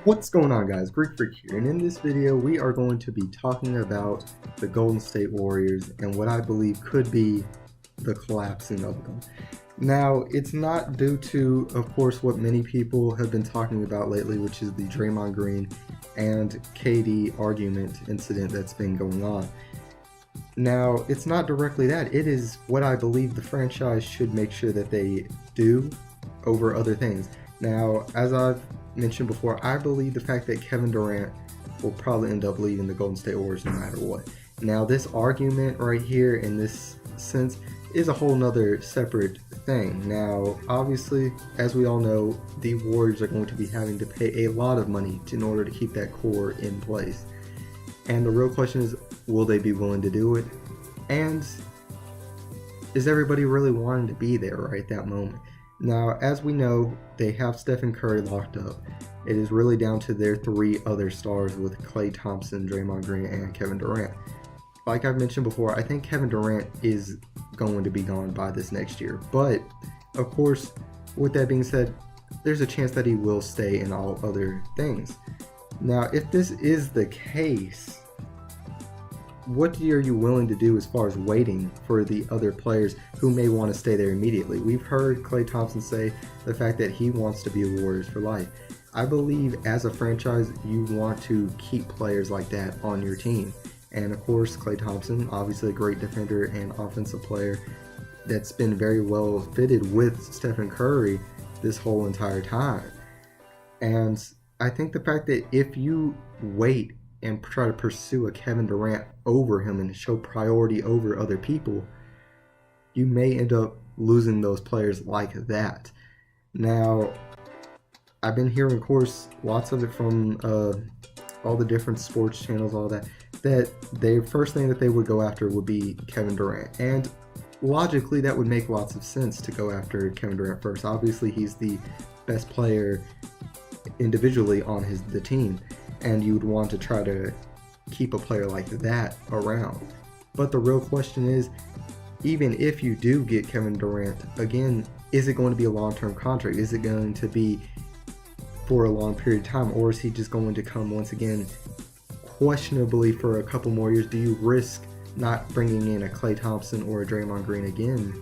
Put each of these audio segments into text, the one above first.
What's going on, guys? Greek Freak here, and in this video we are going to be talking about the Golden State Warriors and what I believe could be the collapsing of them. Now, it's not due to, of course, what many people have been talking about lately, which is the Draymond Green and KD argument incident that's been going on. Now, it's not directly that. It is what I believe the franchise should make sure that they do over other things. Now, as I've mentioned before, I believe the fact that Kevin Durant will probably end up leaving the Golden State Warriors no matter what. Now, this argument right here in this sense is a whole nother separate thing. Now, obviously, as we all know, the Warriors are going to be having to pay a lot of money in order to keep that core in place. And the real question is, will they be willing to do it? And is everybody really wanting to be there right at that moment? Now, as we know, they have Stephen Curry locked up. It is really down to their three other stars with Klay Thompson, Draymond Green, and Kevin Durant. Like I've mentioned before, I think Kevin Durant is going to be gone by this next year. But, of course, with that being said, there's a chance that he will stay in all other things. Now, if this is the case, what are you willing to do as far as waiting for the other players who may want to stay there immediately? We've heard Klay Thompson say the fact that he wants to be a Warriors for life. I believe as a franchise, you want to keep players like that on your team. And of course, Klay Thompson, obviously a great defender and offensive player that's been very well fitted with Stephen Curry this whole entire time. And I think the fact that if you wait and try to pursue a Kevin Durant over him and show priority over other people, you may end up losing those players like that. Now, I've been hearing, of course, lots of it from all the different sports channels, all that the first thing that they would go after would be Kevin Durant. And logically, that would make lots of sense to go after Kevin Durant first. Obviously, he's the best player individually on the team, and you would want to try to keep a player like that around. But the real question is, even if you do get Kevin Durant, again, is it going to be a long-term contract? Is it going to be for a long period of time, or is he just going to come once again questionably for a couple more years? Do you risk not bringing in a Klay Thompson or a Draymond Green again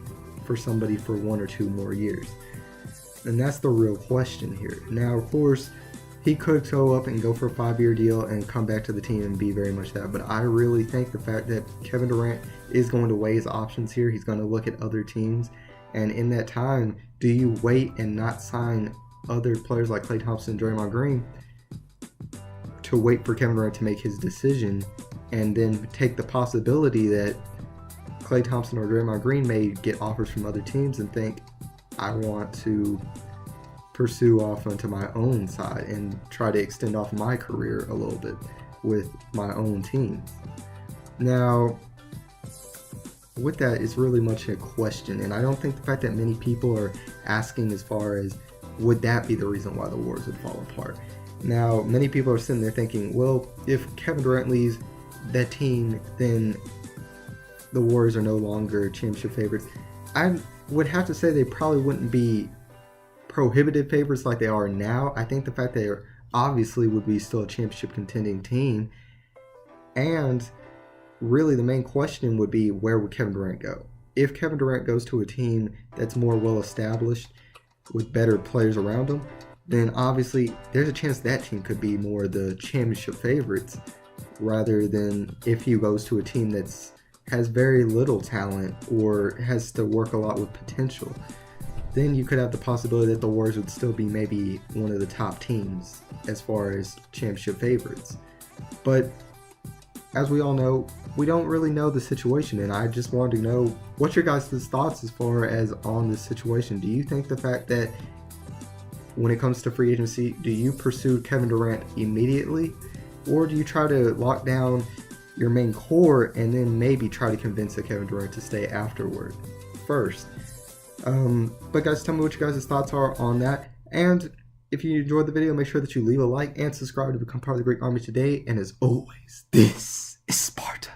for somebody for 1 or 2 more years? And that's the real question here. Now, of course, he could go up and go for a 5-year deal and come back to the team and be very much that. But I really think the fact that Kevin Durant is going to weigh his options here, he's going to look at other teams. And in that time, do you wait and not sign other players like Klay Thompson and Draymond Green to wait for Kevin Durant to make his decision, and then take the possibility that Klay Thompson or Draymond Green may get offers from other teams and think, I want to pursue off onto my own side and try to extend off my career a little bit with my own team. Now, with that, it's really much a question, and I don't think the fact that many people are asking as far as would that be the reason why the Warriors would fall apart. Now, many people are sitting there thinking, well, if Kevin Durant leaves that team, then the Warriors are no longer championship favorites. I would have to say they probably wouldn't be prohibitive favorites like they are now. I think the fact they obviously would be still a championship contending team. And really the main question would be, where would Kevin Durant go? If Kevin Durant goes to a team that's more well established with better players around him, then obviously there's a chance that team could be more the championship favorites, rather than if he goes to a team that's has very little talent or has to work a lot with potential. Then you could have the possibility that the Warriors would still be maybe one of the top teams as far as championship favorites. But as we all know, we don't really know the situation, and I just wanted to know what's your guys' thoughts as far as on this situation. Do you think the fact that when it comes to free agency, do you pursue Kevin Durant immediately, or do you try to lock down your main core and then maybe try to convince a Kevin Durant to stay afterward first? But guys, tell me what your guys' thoughts are on that. And if you enjoyed the video, make sure that you leave a like and subscribe to become part of the Great Army today. And as always, this is Sparta.